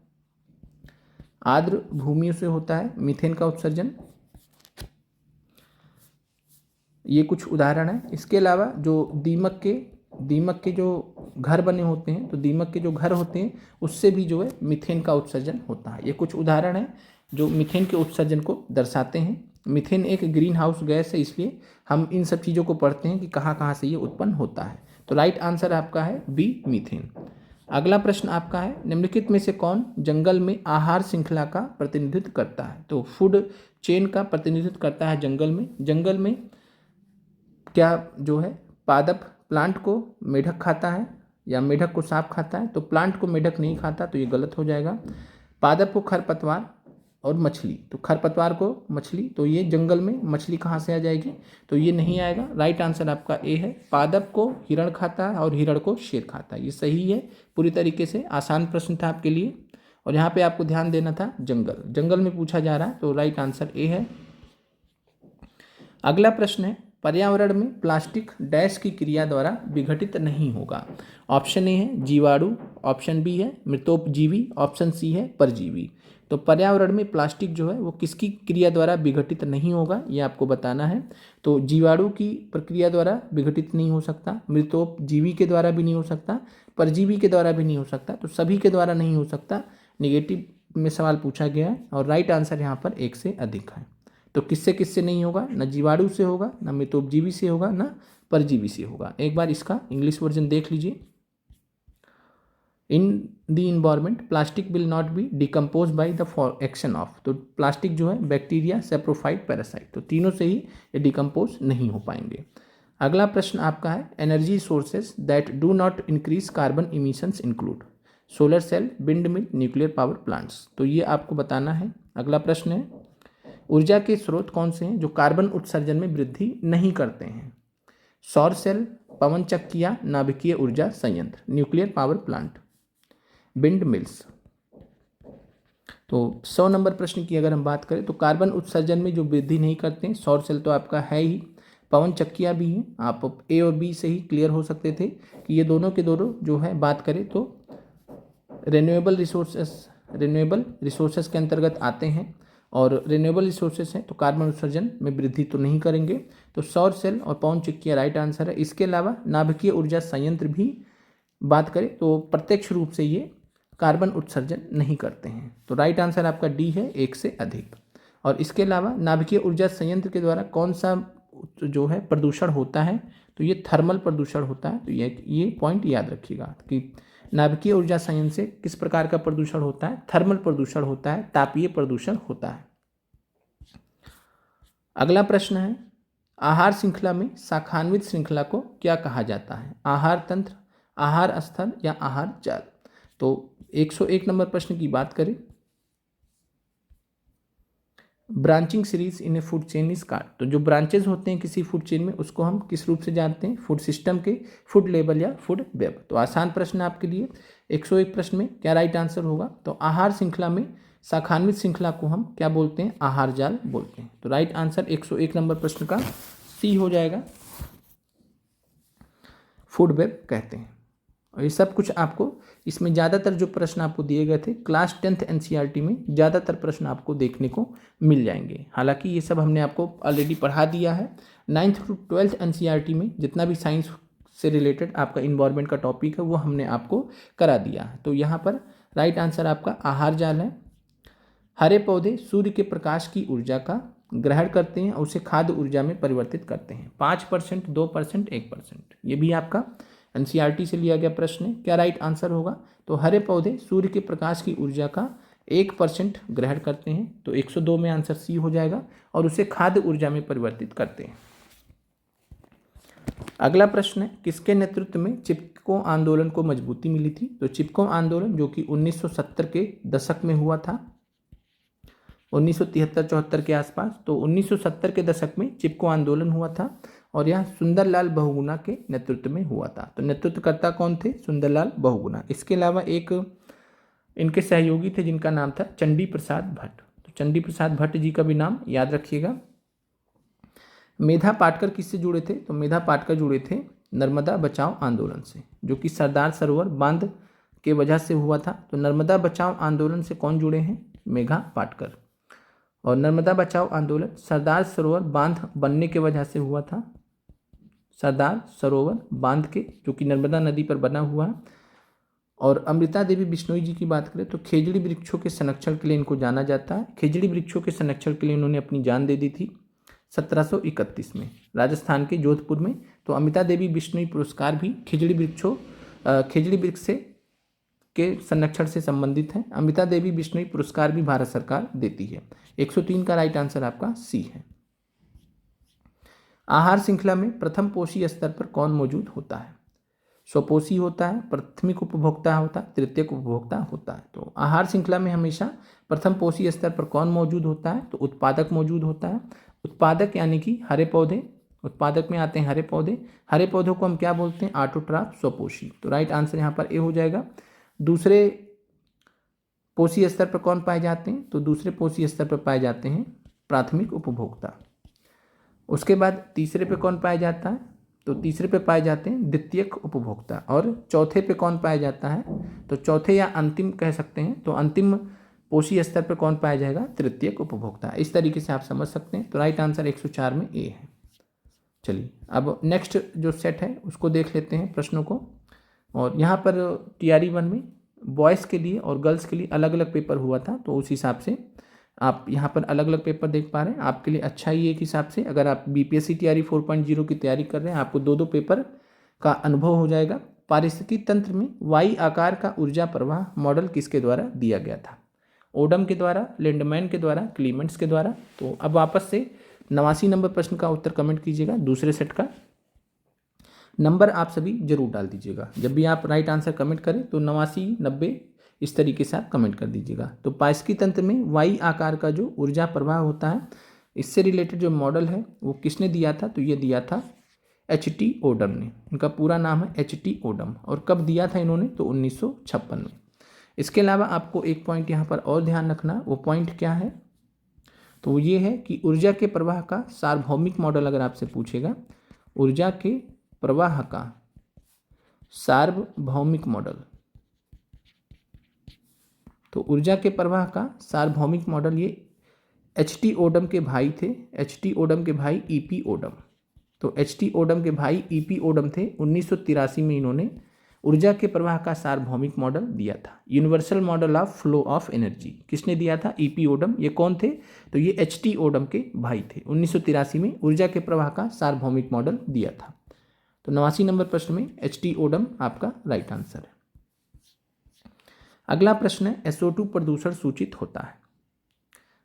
आर्द्र भूमियों से होता है मीथेन का उत्सर्जन। ये कुछ उदाहरण है। इसके अलावा जो दीमक के दीमक के जो घर बने होते हैं, तो दीमक के जो घर होते हैं उससे भी जो है मीथेन का उत्सर्जन होता है। ये कुछ उदाहरण हैं जो मीथेन के उत्सर्जन को दर्शाते हैं। मीथेन एक ग्रीन हाउस गैस है, इसलिए हम इन सब चीज़ों को पढ़ते हैं कि कहाँ कहाँ से ये उत्पन्न होता है। तो राइट आंसर आपका है बी, मीथेन। अगला प्रश्न आपका है, निम्नलिखित में से कौन जंगल में आहार श्रृंखला का प्रतिनिधित्व करता है? तो फूड चेन का प्रतिनिधित्व करता है जंगल में। जंगल में क्या जो है पादप प्लांट को मेढक खाता है या मेढक को सांप खाता है? तो प्लांट को मेढक नहीं खाता, तो ये गलत हो जाएगा। पादप को खरपतवार और मछली, तो खरपतवार को मछली, तो ये जंगल में मछली कहाँ से आ जाएगी? तो ये नहीं आएगा। राइट आंसर आपका ए है। पादप को हिरण खाता है और हिरण को शेर खाता है, ये सही है। पूरी तरीके से आसान प्रश्न था आपके लिए, और यहाँ पे आपको ध्यान देना था जंगल, जंगल में पूछा जा रहा है, तो राइट आंसर ए है। अगला प्रश्न है, पर्यावरण में प्लास्टिक डैश की क्रिया द्वारा विघटित नहीं होगा। ऑप्शन ए है जीवाणु, ऑप्शन बी है मृतोपजीवी, ऑप्शन सी है परजीवी। तो पर्यावरण में प्लास्टिक जो है वो किसकी क्रिया द्वारा विघटित नहीं होगा, ये आपको बताना है। तो जीवाणु की प्रक्रिया द्वारा विघटित नहीं हो सकता, मृतोपजीवी के द्वारा भी नहीं हो सकता, परजीवी के द्वारा भी नहीं हो सकता, तो सभी के द्वारा नहीं हो सकता। निगेटिव में सवाल पूछा गया है और राइट आंसर यहाँ पर एक से अधिक है। तो किससे किससे नहीं होगा? न जीवाणु से होगा, न मृतोपजीवी से होगा, न परजीवी से होगा। एक बार इसका इंग्लिश वर्जन देख लीजिए। In the environment plastic will not be decompose by the action of, तो प्लास्टिक जो है बैक्टीरिया, सेप्रोफाइट, पैरासाइट, तो तीनों से ही ये डिकम्पोज नहीं हो पाएंगे। अगला प्रश्न आपका है, energy sources that do not increase carbon emissions include solar cell, wind mill, nuclear power plants. तो ये आपको बताना है। अगला प्रश्न है, ऊर्जा के स्रोत कौन से हैं जो कार्बन उत्सर्जन में वृद्धि नहीं करते हैं? सौर सेल, पवन चक्कियाँ, नाभिकीय ऊर्जा संयंत्र, nuclear power plant, wind mills. तो 100 नंबर प्रश्न की अगर हम बात करें तो कार्बन उत्सर्जन में जो वृद्धि नहीं करते हैं, सौर सेल तो आपका है ही, पवन चक्कियाँ भी हैं। आप ए और बी से ही क्लियर हो सकते थे कि ये दोनों के दोनों जो है बात करें तो रिन्यूएबल रिसोर्सेस के अंतर्गत आते हैं, और रिन्यूएबल रिसोर्सेज हैं तो कार्बन उत्सर्जन में वृद्धि तो नहीं करेंगे। तो सौर सेल और पवन चक्कियाँ राइट आंसर है। इसके अलावा नाभिकीय ऊर्जा संयंत्र भी बात करें तो प्रत्यक्ष रूप से ये कार्बन उत्सर्जन नहीं करते हैं, तो राइट आंसर आपका डी है, एक से अधिक। और इसके अलावा नाभिकीय ऊर्जा संयंत्र के द्वारा कौन सा जो है प्रदूषण होता है? तो ये थर्मल प्रदूषण होता है। तो ये पॉइंट याद रखिएगा कि नाभिकीय ऊर्जा संयंत्र से किस प्रकार का प्रदूषण होता है? थर्मल प्रदूषण होता है, तापीय प्रदूषण होता है। अगला प्रश्न है, आहार श्रृंखला में शाखान्वित श्रृंखला को क्या कहा जाता है? आहार तंत्र, आहार स्थल या आहार जाल। तो 101 नंबर प्रश्न की बात करें, branching series in A food chain is called. तो जो ब्रांचेज होते हैं किसी फूड चेन में उसको हम किस रूप से जानते हैं? फूड सिस्टम के, फूड लेवल या फूड वेब। तो आसान प्रश्न आपके लिए। 101 प्रश्न में क्या राइट आंसर होगा? तो आहार श्रृंखला में शाखान्वित श्रृंखला को हम क्या बोलते हैं? आहार जाल बोलते हैं। तो राइट आंसर 101 नंबर प्रश्न का सी हो जाएगा, फूड वेब कहते हैं। और ये सब कुछ आपको इसमें ज़्यादातर जो प्रश्न आपको दिए गए थे क्लास 10th एनसीईआरटी में ज़्यादातर प्रश्न आपको देखने को मिल जाएंगे। हालांकि ये सब हमने आपको ऑलरेडी पढ़ा दिया है। 9th to 12th एनसीईआरटी में जितना भी साइंस से रिलेटेड आपका इन्वायरमेंट का टॉपिक है वो हमने आपको करा दिया है। तो यहाँ पर राइट आंसर आपका आहार जाल है। हरे पौधे सूर्य के प्रकाश की ऊर्जा का ग्रहण करते हैं और उसे खाद्य ऊर्जा में परिवर्तित करते हैं। 5%, 2%, 1%, ये भी आपका एनसीईआरटी से लिया गया प्रश्न है। क्या राइट आंसर होगा? तो हरे पौधे सूर्य के प्रकाश की ऊर्जा का 1% ग्रहण करते हैं, तो 102 में आंसर सी हो जाएगा, और उसे खाद्य ऊर्जा में परिवर्तित करते हैं। अगला प्रश्न है, किसके नेतृत्व में चिपको आंदोलन को मजबूती मिली थी? तो चिपको आंदोलन जो कि 1970 के दशक में हुआ था, 1973-74 के आसपास। तो 1970 के दशक में चिपको आंदोलन हुआ था और यह सुंदरलाल बहुगुणा के नेतृत्व में हुआ था। तो नेतृत्वकर्ता कौन थे? सुंदरलाल बहुगुणा। इसके अलावा एक इनके सहयोगी थे जिनका नाम था चंडी प्रसाद भट्ट। तो चंडी प्रसाद भट्ट जी का भी नाम याद रखिएगा। मेधा पाटकर किससे जुड़े थे? तो मेधा पाटकर जुड़े थे नर्मदा बचाओ आंदोलन से, जो कि सरदार सरोवर बांध के वजह से हुआ था। तो नर्मदा बचाओ आंदोलन से कौन जुड़े हैं? मेघा पाटकर। और नर्मदा बचाओ आंदोलन सरदार सरोवर बांध बनने के वजह से हुआ था। सरदार सरोवर बांध के, जो कि नर्मदा नदी पर बना हुआ है। और अमृता देवी बिश्नोई जी की बात करें तो खेजड़ी वृक्षों के संरक्षण के लिए इनको जाना जाता है। खेजड़ी वृक्षों के संरक्षण के लिए इन्होंने अपनी जान दे दी थी 1731 में राजस्थान के जोधपुर में। तो अमृता देवी बिश्नोई पुरस्कार भी खेजड़ी वृक्ष से के संरक्षण से संबंधित है। अमृता देवी बिश्नोई पुरस्कार भी भारत सरकार देती है। 103 का राइट आंसर आपका सी है। आहार श्रृंखला में प्रथम पोषी स्तर पर कौन मौजूद होता है? स्वपोषी होता है, प्राथमिक उपभोक्ता होता है, तृतीयक उपभोक्ता होता है। तो आहार श्रृंखला में हमेशा प्रथम पोषी स्तर पर कौन मौजूद होता है? तो उत्पादक मौजूद होता है। उत्पादक यानी कि हरे पौधे, उत्पादक में आते हैं हरे पौधे। हरे पौधों को हम क्या बोलते हैं? ऑटोट्रॉफ, स्वपोषी। तो राइट आंसर यहाँ पर ए हो जाएगा। दूसरे पोषी स्तर पर कौन पाए जाते हैं? तो दूसरे पोषी स्तर पर पाए जाते हैं प्राथमिक उपभोक्ता। उसके बाद तीसरे पे कौन पाया जाता है? तो तीसरे पे पाए जाते हैं द्वितीयक उपभोक्ता। और चौथे पे कौन पाया जाता है? तो चौथे या अंतिम कह सकते हैं, तो अंतिम पोषी स्तर पर कौन पाया जाएगा? तृतीयक उपभोक्ता। इस तरीके से आप समझ सकते हैं। तो राइट आंसर 104 में ए है। चलिए अब नेक्स्ट जो सेट है उसको देख लेते हैं प्रश्नों को। और यहाँ पर TRE 1 में बॉयज़ के लिए और गर्ल्स के लिए अलग अलग पेपर हुआ था, तो उस हिसाब से आप यहाँ पर अलग अलग पेपर देख पा रहे हैं। आपके लिए अच्छा ही एक हिसाब से, अगर आप BPSC TRE 4.0 की तैयारी कर रहे हैं, आपको दो पेपर का अनुभव हो जाएगा। पारिस्थितिकी तंत्र में वाई आकार का ऊर्जा प्रवाह मॉडल किसके द्वारा दिया गया था? ओडम के द्वारा, लिंडमैन के द्वारा, क्लीमेंट्स के द्वारा। तो अब वापस से 89 नंबर प्रश्न का उत्तर कमेंट कीजिएगा। दूसरे सेट का नंबर आप सभी जरूर डाल दीजिएगा। जब भी आप राइट आंसर कमेंट करें तो 89, 90 इस तरीके से आप कमेंट कर दीजिएगा। तो पारिस्थितिकी तंत्र में वाई आकार का जो ऊर्जा प्रवाह होता है, इससे रिलेटेड जो मॉडल है वो किसने दिया था? तो ये दिया था HT ओडम ने। इनका पूरा नाम है HT ओडम। और कब दिया था इन्होंने? तो 1956 में। इसके अलावा आपको एक पॉइंट यहाँ पर और ध्यान रखना। वो पॉइंट क्या है? तो ये है कि ऊर्जा के प्रवाह का सार्वभौमिक मॉडल अगर आपसे पूछेगा, ऊर्जा के प्रवाह का सार्वभौमिक मॉडल, तो ऊर्जा के प्रवाह का सार्वभौमिक मॉडल ये HT ओडम के भाई थे। HT ओडम के भाई EP ओडम। तो HT ओडम के भाई EP ओडम थे। 1983 में इन्होंने ऊर्जा के प्रवाह का सार्वभौमिक मॉडल दिया था, universal model of flow of energy. किसने दिया था? EP Odum. ये कौन थे? तो ये HT ओडम के भाई थे। 1983 में ऊर्जा के प्रवाह का सार्वभौमिक मॉडल दिया था। तो 89 नंबर प्रश्न में HT ओडम आपका राइट आंसर है। अगला प्रश्न है, SO2 प्रदूषण सूचित होता है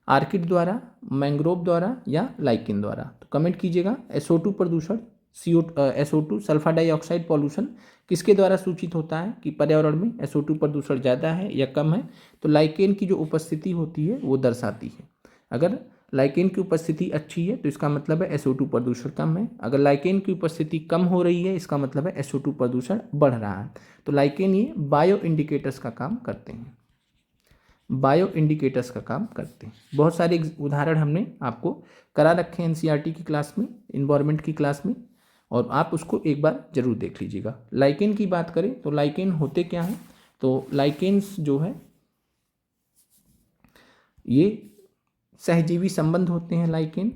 आर्किड द्वारा, मैंग्रोव द्वारा या लाइकेन द्वारा? तो कमेंट कीजिएगा। SO2 प्रदूषण, SO2 सल्फर डाइऑक्साइड पॉल्यूशन किसके द्वारा सूचित होता है कि पर्यावरण में SO2 प्रदूषण ज़्यादा है या कम है? तो लाइकेन की जो उपस्थिति होती है वो दर्शाती है। अगर लाइकेन की उपस्थिति अच्छी है तो इसका मतलब है SO2 प्रदूषण कम है। अगर लाइकेन की उपस्थिति कम हो रही है इसका मतलब है SO2 प्रदूषण बढ़ रहा है। तो लाइकेन ये बायो इंडिकेटर्स का काम करते हैं, बायो इंडिकेटर्स का काम करते हैं। बहुत सारे उदाहरण हमने आपको करा रखे हैं NCERT की क्लास में, इन्वायरमेंट की क्लास में, और आप उसको एक बार जरूर देख लीजिएगा। लाइकेन की बात करें तो लाइकेन होते क्या हैं? तो लाइकेन्स जो है ये सहजीवी संबंध होते हैं। लाइकेन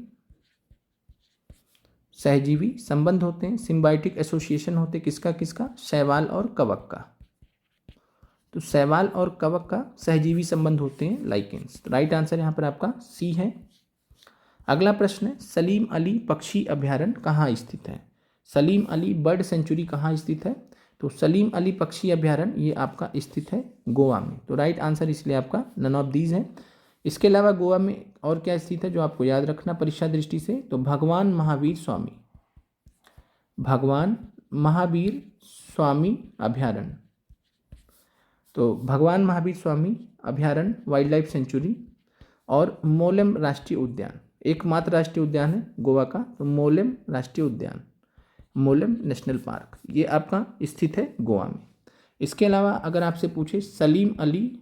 सहजीवी संबंध होते हैं, सिम्बायोटिक एसोसिएशन होते हैं। किसका किसका? शैवाल और कवक का। तो शैवाल और कवक का सहजीवी संबंध होते हैं लाइकेन्स। तो राइट आंसर यहाँ पर आपका सी है। अगला प्रश्न है, सलीम अली पक्षी अभ्यारण्य कहाँ स्थित है? सलीम अली बर्ड सेंचुरी कहाँ स्थित है? तो सलीम अली पक्षी अभ्यारण्य ये आपका स्थित है गोवा में। तो राइट आंसर इसलिए आपका नन ऑफ दीज है। इसके अलावा गोवा में और क्या स्थित है जो आपको याद रखना परीक्षा दृष्टि से? तो भगवान महावीर स्वामी, भगवान महावीर स्वामी अभ्यारण्य। तो भगवान महावीर स्वामी अभ्यारण्य वाइल्ड लाइफ सेंचुरी और मोलेम राष्ट्रीय उद्यान, एकमात्र राष्ट्रीय उद्यान है गोवा का, तो मोलेम राष्ट्रीय उद्यान, मोलेम नेशनल पार्क, ये आपका स्थित है गोवा में। इसके अलावा अगर आपसे पूछे सलीम अली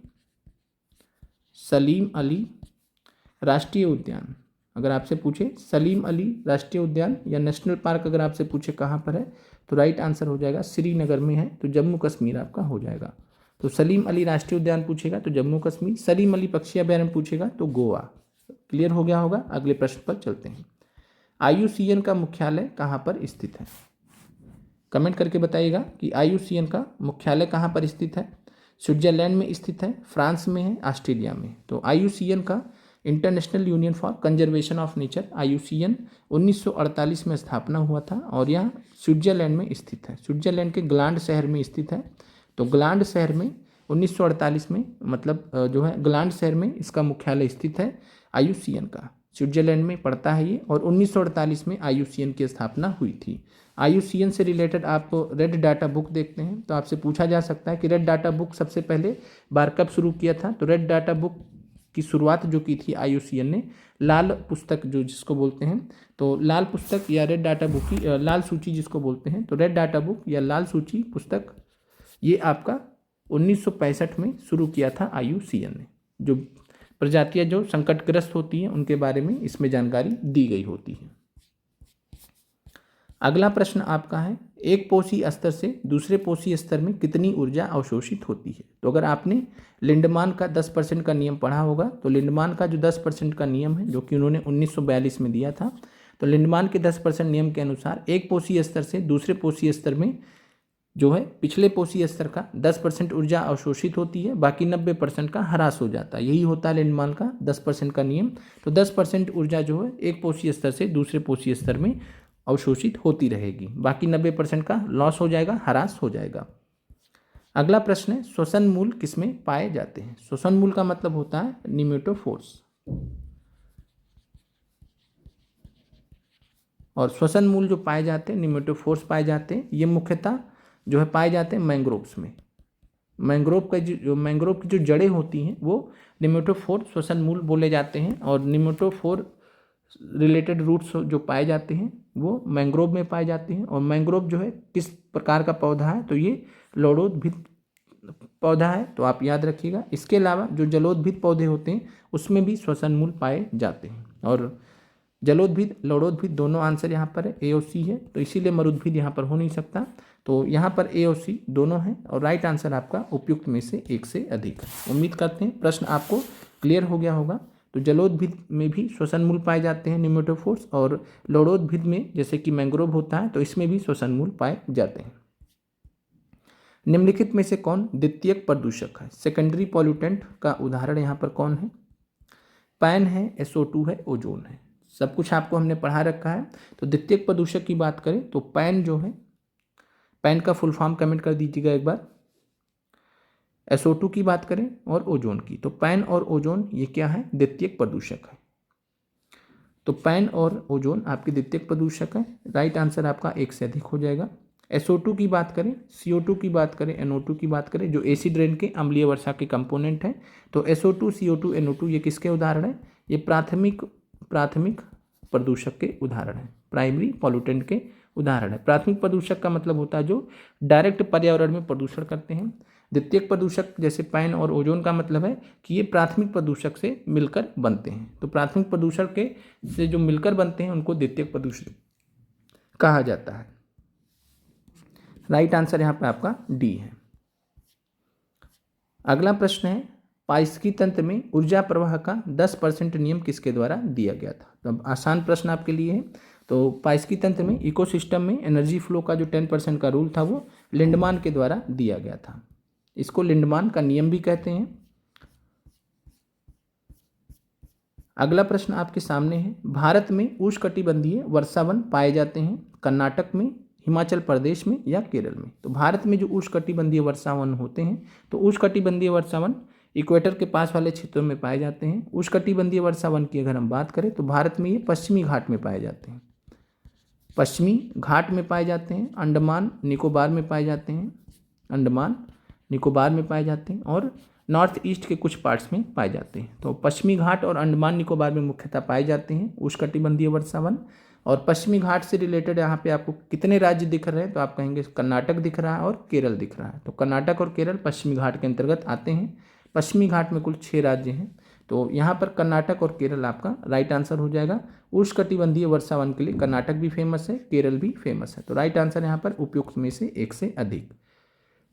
राष्ट्रीय उद्यान, अगर आपसे पूछे सलीम अली राष्ट्रीय उद्यान या नेशनल पार्क अगर आपसे पूछे कहाँ पर है, तो राइट आंसर हो जाएगा श्रीनगर में है, तो जम्मू कश्मीर आपका हो जाएगा। तो सलीम अली राष्ट्रीय उद्यान पूछेगा तो जम्मू कश्मीर, सलीम अली पक्षी अभ्यारण्य पूछेगा तो गोवा। क्लियर हो गया होगा। अगले प्रश्न पर चलते हैं। IUCN का मुख्यालय कहाँ पर स्थित है? कमेंट करके बताइएगा कि IUCN का मुख्यालय कहाँ पर स्थित है। स्विट्जरलैंड में स्थित है, फ्रांस में है, ऑस्ट्रेलिया में। तो IUCN का international union for conservation of nature IUCN 1948 में स्थापना हुआ था और यह स्विट्जरलैंड में स्थित है। स्विट्जरलैंड के ग्लांड शहर में स्थित है। तो ग्लांड शहर में 1948 में मतलब जो है ग्लांड शहर में इसका मुख्यालय स्थित है IUCN का। स्विट्जरलैंड में पड़ता है ये और 1948 में IUCN की स्थापना हुई थी। IUCN से रिलेटेड आप रेड डाटा बुक देखते हैं तो आपसे पूछा जा सकता है कि रेड डाटा बुक सबसे पहले बार कब शुरू किया था। तो रेड डाटा बुक की शुरुआत जो की थी IUCN ने लाल पुस्तक जो जिसको बोलते हैं, तो लाल पुस्तक या रेड डाटा बुक की लाल सूची जिसको बोलते हैं, तो रेड डाटा बुक या लाल सूची पुस्तक ये आपका 1965 में शुरू किया था IUCN ने। जो प्रजातियां जो संकटग्रस्त होती हैं उनके बारे में इसमें जानकारी दी गई होती है। अगला प्रश्न आपका है, एक पोषी स्तर से दूसरे पोषी स्तर में कितनी ऊर्जा अवशोषित होती है। तो अगर आपने लिंडमान का 10% का नियम पढ़ा होगा तो लिंडमान का जो 10% का नियम है जो कि उन्होंने 1942 में दिया था, तो लिंडमान के 10% नियम के अनुसार एक पोषी स्तर से दूसरे पोषी स्तर में जो है पिछले पोषी स्तर का 10% ऊर्जा अवशोषित होती है, बाकी 90% का ह्रास हो जाता है। यही होता है लिंडमान का 10% का नियम। तो 10% ऊर्जा जो है एक पोषी स्तर से दूसरे पोषी स्तर में अवशोषित होती रहेगी, बाकी 90% का लॉस हो जाएगा, ह्रास हो जाएगा। अगला प्रश्न है, श्वसन मूल किसमें पाए जाते हैं। श्वसन मूल का मतलब होता है निमेटोफोर्स, और श्वसन मूल जो पाए जाते हैं निमेटोफोर्स पाए जाते हैं, ये मुख्यतः जो है पाए जाते हैं मैंग्रोव्स में। मैंग्रोव का मैंग्रोव की जो जड़ें होती हैं वो निमेटोफोर श्वसन मूल बोले जाते हैं, और निमेटोफोर रिलेटेड रूट्स जो पाए जाते हैं वो मैंग्रोव में पाए जाते हैं। और मैंग्रोव जो है किस प्रकार का पौधा है, तो ये लौड़ोद्भिद पौधा है, तो आप याद रखिएगा। इसके अलावा जो जलोद्भिद पौधे होते हैं उसमें भी श्वसन मूल पाए जाते हैं, और जलोद्भिद लौड़ोद्भिद दोनों आंसर यहाँ पर है, A और C है, तो इसीलिए मरुद्भिद यहाँ पर हो नहीं सकता। तो यहाँ पर A और C दोनों हैं और राइट आंसर आपका उपयुक्त में से एक से अधिक है। उम्मीद करते हैं प्रश्न आपको क्लियर हो गया होगा। तो जलोद्भिद में भी श्वसन मूल पाए जाते हैं निमेटोफोर्स, और लौड़ोद्भिद में जैसे कि मैंग्रोव होता है तो इसमें भी श्वसन मूल पाए जाते हैं। निम्नलिखित में से कौन द्वितीयक प्रदूषक है। सेकेंडरी पॉल्यूटेंट का उदाहरण यहाँ पर कौन है। पैन है, SO2 है, ओजोन है। सब कुछ आपको हमने पढ़ा रखा है। तो द्वितीयक प्रदूषक की बात करें तो पैन जो है, पैन का फुल फॉर्म कमेंट कर दीजिएगा एक बार। SO2 की बात करें और ओजोन की, तो पैन और ओजोन ये क्या है, द्वितीयक प्रदूषक है। तो पैन और ओजोन आपके द्वितीयक प्रदूषक है। राइट आंसर आपका एक से अधिक हो जाएगा। SO2 की बात करें, CO2 की बात करें, NO2 की बात करें, जो एसिड रेन के अम्लीय वर्षा के कंपोनेंट हैं, तो SO2, CO2, NO2 ये किसके उदाहरण है, ये प्राथमिक प्रदूषक के उदाहरण है, प्राइमरी पॉल्यूटेंट के उदाहरण है। प्राथमिक प्रदूषक का मतलब होता है जो डायरेक्ट पर्यावरण में प्रदूषण करते हैं। द्वितीयक प्रदूषक जैसे पैन और ओजोन का मतलब है कि ये प्राथमिक प्रदूषक से मिलकर बनते हैं। तो प्राथमिक प्रदूषक के से जो मिलकर बनते हैं उनको द्वितीयक प्रदूषक कहा जाता है। राइट आंसर यहाँ पे आपका D है। अगला प्रश्न है, पारिस्थितिकी तंत्र में ऊर्जा प्रवाह का 10% नियम किसके द्वारा दिया गया था। तो अब आसान प्रश्न आपके लिए है। तो पारिस्थितिकी तंत्र में इकोसिस्टम में एनर्जी फ्लो का जो 10% का रूल था वो लिंडमान के द्वारा दिया गया था। इसको लिंडमान का नियम भी कहते हैं। अगला प्रश्न आपके सामने है, भारत में उष्णकटिबंधीय वर्षावन पाए जाते हैं कर्नाटक में, हिमाचल प्रदेश में या केरल में। तो भारत में जो उष्णकटिबंधीय वर्षावन होते हैं, तो उष्णकटिबंधीय वर्षावन इक्वेटर के पास वाले क्षेत्रों में पाए जाते हैं। उष्णकटिबंधीय वर्षावन की अगर हम बात करें तो भारत में ये पश्चिमी घाट में पाए जाते हैं, पश्चिमी घाट में पाए जाते हैं, अंडमान निकोबार में पाए जाते हैं, अंडमान निकोबार में पाए जाते हैं, और नॉर्थ ईस्ट के कुछ पार्ट्स में पाए जाते हैं। तो पश्चिमी घाट और अंडमान निकोबार में मुख्यतः पाए जाते हैं उष्णकटिबंधीय वर्षावन। और पश्चिमी घाट से रिलेटेड यहाँ पे आपको कितने राज्य दिख रहे हैं, तो आप कहेंगे कर्नाटक दिख रहा है और केरल दिख रहा है। तो कर्नाटक और केरल पश्चिमी घाट के अंतर्गत आते हैं। पश्चिमी घाट में कुल 6 राज्य हैं, तो यहाँ पर कर्नाटक और केरल आपका राइट आंसर हो जाएगा। उष्णकटिबंधीय वर्षावन के लिए कर्नाटक भी फेमस है, केरल भी फेमस है। तो राइट आंसर यहाँ पर उपयुक्त में से एक से अधिक।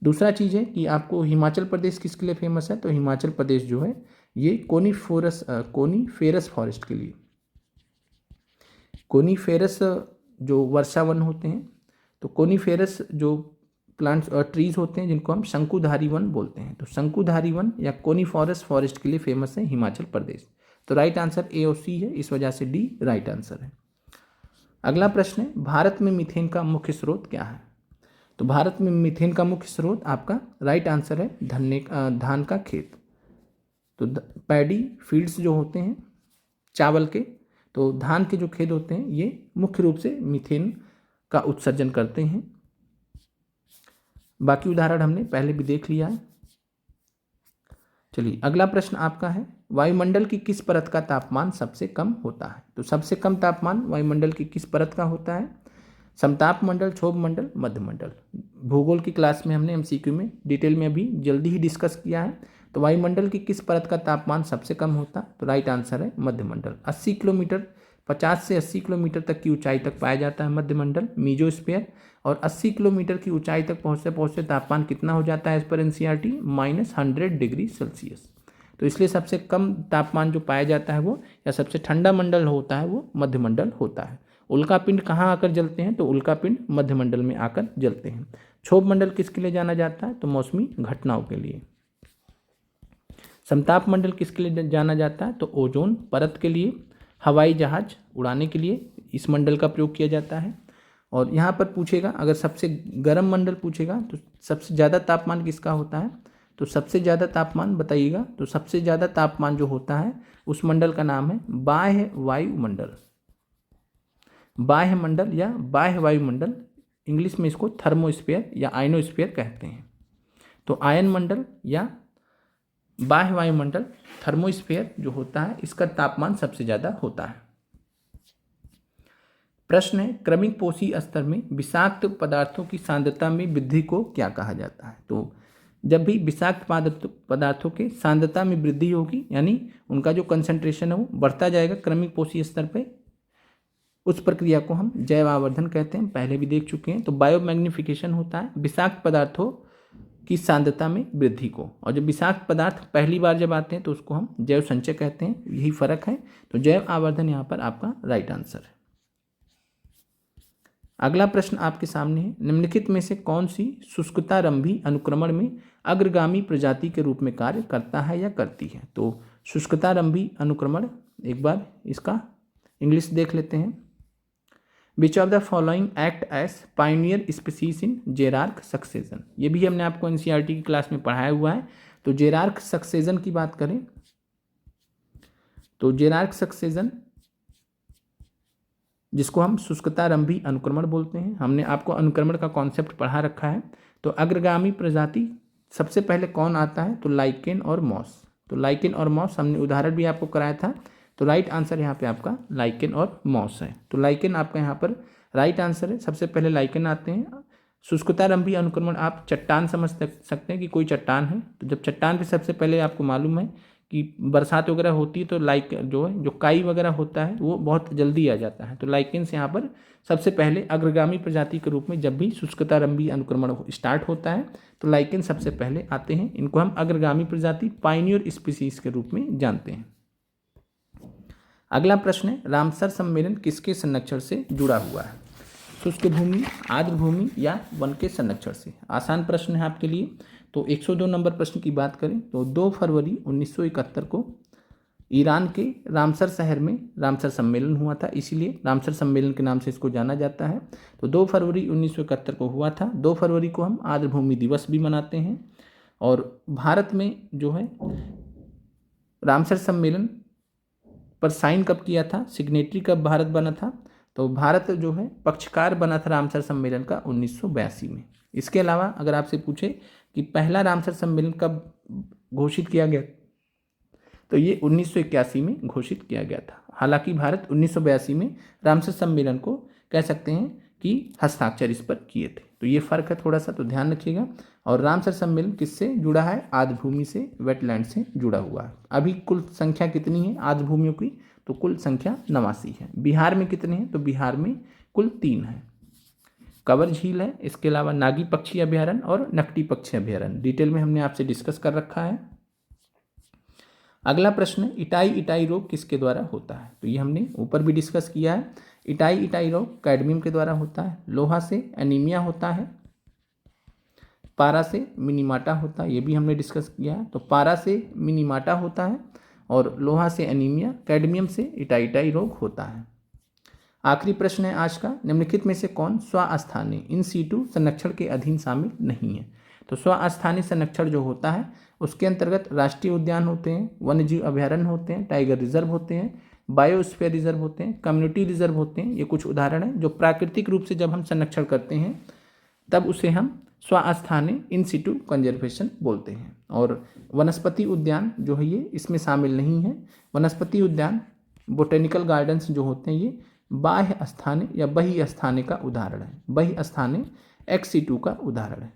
दूसरा चीज़ है कि आपको हिमाचल प्रदेश किसके लिए फेमस है, तो हिमाचल प्रदेश जो है ये कोनीफेरस फॉरेस्ट के लिए, कोनीफेरस जो वर्षावन होते हैं तो कोनीफेरस जो प्लांट्स और ट्रीज होते हैं जिनको हम शंकुधारी वन बोलते हैं, तो शंकुधारी वन या कोनीफॉरस फॉरेस्ट के लिए फेमस है हिमाचल प्रदेश। तो राइट आंसर ए और सी है, इस वजह से डी राइट आंसर है। अगला प्रश्न है, भारत में मीथेन का मुख्य स्रोत क्या है? तो भारत में मीथेन का मुख्य स्रोत आपका राइट आंसर है धान का खेत। तो पैडी फील्ड्स जो होते हैं चावल के, तो धान के जो खेत होते हैं ये मुख्य रूप से मीथेन का उत्सर्जन करते हैं। बाकी उदाहरण हमने पहले भी देख लिया है। चलिए अगला प्रश्न आपका है, वायुमंडल की किस परत का तापमान सबसे कम होता है? तो सबसे कम तापमान वायुमंडल की किस परत का होता है? समताप मंडल, क्षोभ मंडल, मध्यमंडल। भूगोल की क्लास में हमने एमसीक्यू में डिटेल में अभी जल्दी ही डिस्कस किया है। तो वायुमंडल की किस परत का तापमान सबसे कम होता? तो राइट आंसर है मध्यमंडल। 80 किलोमीटर 50 से 80 किलोमीटर तक की ऊंचाई तक पाया जाता है मध्यमंडल मीजोस्फीयर, और 80 किलोमीटर की ऊंचाई तक पहुँचते तापमान कितना हो जाता है as per NCERT? -100 degree Celsius. तो इसलिए सबसे कम तापमान जो पाया जाता है वो, या सबसे ठंडा मंडल होता है वो मध्यमंडल होता है। उल्कापिंड कहाँ आकर जलते हैं? तो उल्कापिंड मध्यमंडल में आकर जलते हैं। क्षोभ मंडल किसके लिए जाना जाता है? तो मौसमी घटनाओं के लिए। समताप मंडल किसके लिए जाना जाता है? तो ओजोन परत के लिए, हवाई जहाज उड़ाने के लिए इस मंडल का प्रयोग किया जाता है। और यहाँ पर पूछेगा, अगर सबसे गर्म मंडल पूछेगा तो सबसे ज़्यादा तापमान किसका होता है? तो सबसे ज़्यादा तापमान बताइएगा। तो सबसे ज़्यादा तापमान जो होता है उस मंडल का नाम है बाह्य वायुमंडल। बाह्य मंडल या बाह्य वायुमंडल, इंग्लिश में इसको थर्मोस्फीयर या आयनोस्फीयर कहते हैं। तो आयन मंडल या बाह्य वायुमंडल थर्मोस्फीयर जो होता है इसका तापमान सबसे ज़्यादा होता है। प्रश्न है, क्रमिक पोषी स्तर में विषाक्त पदार्थों की सांद्रता में वृद्धि को क्या कहा जाता है? तो जब भी विषाक्त पदार्थों के सांद्रता में वृद्धि होगी, यानी उनका जो कंसंट्रेशन है वो बढ़ता जाएगा क्रमिक पोषी स्तर पे, उस प्रक्रिया को हम जैव आवर्धन कहते हैं, पहले भी देख चुके हैं। तो बायोमैग्निफिकेशन होता है विषाक्त पदार्थों की सांद्रता में वृद्धि को, और जब विषाक्त पदार्थ पहली बार जब आते हैं तो उसको हम जैव संचय कहते हैं, यही फर्क है। तो जैव आवर्धन यहाँ पर आपका राइट आंसर है। अगला प्रश्न आपके सामने है, निम्नलिखित में से कौन सी शुष्कतारंभी अनुक्रमण में अग्रगामी प्रजाति के रूप में कार्य करता है या करती है? तो शुष्कतारंभी अनुक्रमण, एक बार इसका इंग्लिश देख लेते हैं। Which of the following act as pioneer species in xerarch succession? ये भी हमने आपको एनसीईआरटी की क्लास में पढ़ाया हुआ है। तो जेरार्क सक्सेशन की बात करें तो जेरार्क सक्सेशन, जिसको हम शुष्कतारंभी अनुक्रमण बोलते हैं, हमने आपको अनुक्रमण का कॉन्सेप्ट पढ़ा रखा है। तो अग्रगामी प्रजाति सबसे पहले कौन आता है? तो लाइकेन और मॉस। तो लाइकेन और मॉस हमने उदाहरण भी आपको कराया था। तो राइट आंसर यहाँ पे आपका लाइकेन और मॉस है। तो लाइकेन आपका यहाँ पर राइट आंसर है। सबसे पहले लाइकेन आते हैं। शुष्कतारंभी अनुक्रमण आप चट्टान समझ सकते हैं कि कोई चट्टान है, तो जब चट्टान पे सबसे पहले आपको मालूम है कि बरसात वगैरह होती है तो जो काई वगैरह होता है वो बहुत जल्दी आ जाता है। तो लाइकेन से यहाँ पर सबसे पहले अग्रगामी प्रजाति के रूप में जब भी शुष्कतारंभी अनुक्रमण स्टार्ट होता है तो लाइकेन सबसे पहले आते हैं। इनको हम अग्रगामी प्रजाति पायनियर स्पीसीज के रूप में जानते हैं। अगला प्रश्न है, रामसर सम्मेलन किसके संरक्षण से जुड़ा हुआ है? शुष्क भूमि, आर्द्र भूमि या वन के संरक्षण से? आसान प्रश्न है आपके लिए। तो 102 नंबर प्रश्न की बात करें तो 2 फरवरी 1971 को ईरान के रामसर शहर में रामसर सम्मेलन हुआ था, इसीलिए रामसर सम्मेलन के नाम से इसको जाना जाता है। तो 2 फरवरी 1971 को हुआ था। 2 फरवरी को हम आर्द्र भूमि दिवस भी मनाते हैं। और भारत में जो है रामसर सम्मेलन पर साइन कब किया था, सिग्नेटरी कब भारत बना था? तो भारत जो है पक्षकार बना था रामसर सम्मेलन का 1982 में। इसके अलावा अगर आपसे पूछे कि पहला रामसर सम्मेलन कब घोषित किया गया, तो ये 1981 में घोषित किया गया था। हालांकि भारत 1982 में रामसर सम्मेलन को कह सकते हैं कि हस्ताक्षर इस पर किए थे। तो ये फर्क है थोड़ा सा, तो ध्यान रखिएगा। और रामसर सम्मेलन किससे जुड़ा है? आर्द्र भूमि से, वेटलैंड से जुड़ा हुआ है। अभी कुल संख्या कितनी है आर्द्र भूमियों की? तो कुल संख्या 89 है। बिहार में कितने हैं? तो बिहार में कुल 3 है। कवर झील है, इसके अलावा नागी पक्षी अभ्यारण्य और नकटी पक्षी अभ्यारण्य, डिटेल में हमने आपसे डिस्कस कर रखा है। अगला प्रश्न, इटाई रोग किसके द्वारा होता है? तो ये हमने ऊपर भी डिस्कस किया है इटाई रोग कैडमियम के द्वारा होता है। लोहा से एनीमिया होता है। पारा से मिनीमाटा होता है, ये भी हमने डिस्कस किया है। तो पारा से मिनीमाटा होता है और लोहा से एनीमिया, कैडमियम से इटाई रोग होता है। आखिरी प्रश्न है आज का, निम्नलिखित में से कौन स्वास्थानीय इन सीटू संरक्षण के अधीन शामिल नहीं है। तो स्वास्थानीय संरक्षण जो होता है उसके अंतर्गत राष्ट्रीय उद्यान होते हैं, वन्यजीव अभयारण्य होते हैं, टाइगर रिजर्व होते हैं, बायोस्फीयर रिजर्व होते हैं, कम्युनिटी रिजर्व होते हैं। ये कुछ उदाहरण हैं जो प्राकृतिक रूप से जब हम संरक्षण करते हैं तब उसे हम स्वास्थानीय इन सीटू कंजर्वेशन बोलते हैं। और वनस्पति उद्यान जो है ये इसमें शामिल नहीं है। वनस्पति उद्यान बोटेनिकल गार्डन्स जो होते हैं ये बाह्य स्थानीय या बहि स्थानीय का उदाहरण है। बहि स्थानीय एक्स सीटू का उदाहरण है।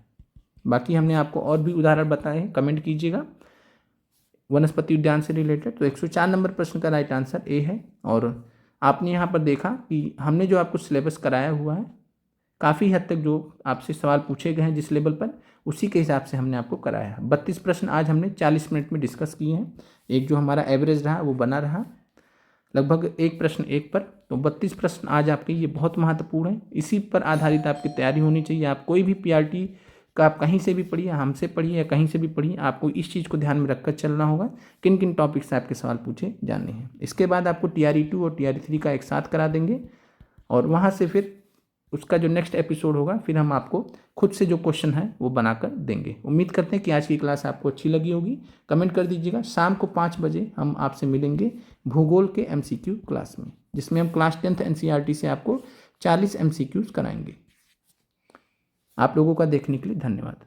बाकी हमने आपको और भी उदाहरण बताए हैं, कमेंट कीजिएगा वनस्पति उद्यान से रिलेटेड। तो 104 नंबर प्रश्न का राइट आंसर ए है। और आपने यहाँ पर देखा कि हमने जो आपको सिलेबस कराया हुआ है काफ़ी हद तक जो आपसे सवाल पूछे गए हैं जिस लेवल पर, उसी के हिसाब से हमने आपको कराया है। 32 प्रश्न आज हमने 40 मिनट में डिस्कस किए हैं। एक जो हमारा एवरेज रहा वो बना रहा लगभग एक प्रश्न एक पर। तो 32 प्रश्न आज आपके ये बहुत महत्वपूर्ण है। इसी पर आधारित आपकी तैयारी होनी चाहिए। आप कोई भी पीआरटी का आप कहीं से भी पढ़िए, हमसे पढ़िए या कहीं से भी पढ़िए, आपको इस चीज़ को ध्यान में रखकर चलना होगा किन किन टॉपिक से आपके सवाल पूछे जाने हैं। इसके बाद आपको TRE 2 और TRE 3 का एक साथ करा देंगे और वहाँ से फिर उसका जो नेक्स्ट एपिसोड होगा फिर हम आपको खुद से जो क्वेश्चन है वो बनाकर देंगे। उम्मीद करते हैं कि आज की क्लास आपको अच्छी लगी होगी। कमेंट कर दीजिएगा। शाम को 5 बजे हम आपसे मिलेंगे भूगोल के MCQ क्लास में, जिसमें हम क्लास 10th NCERT से आपको 40 MCQs कराएंगे। आप लोगों का देखने के लिए धन्यवाद।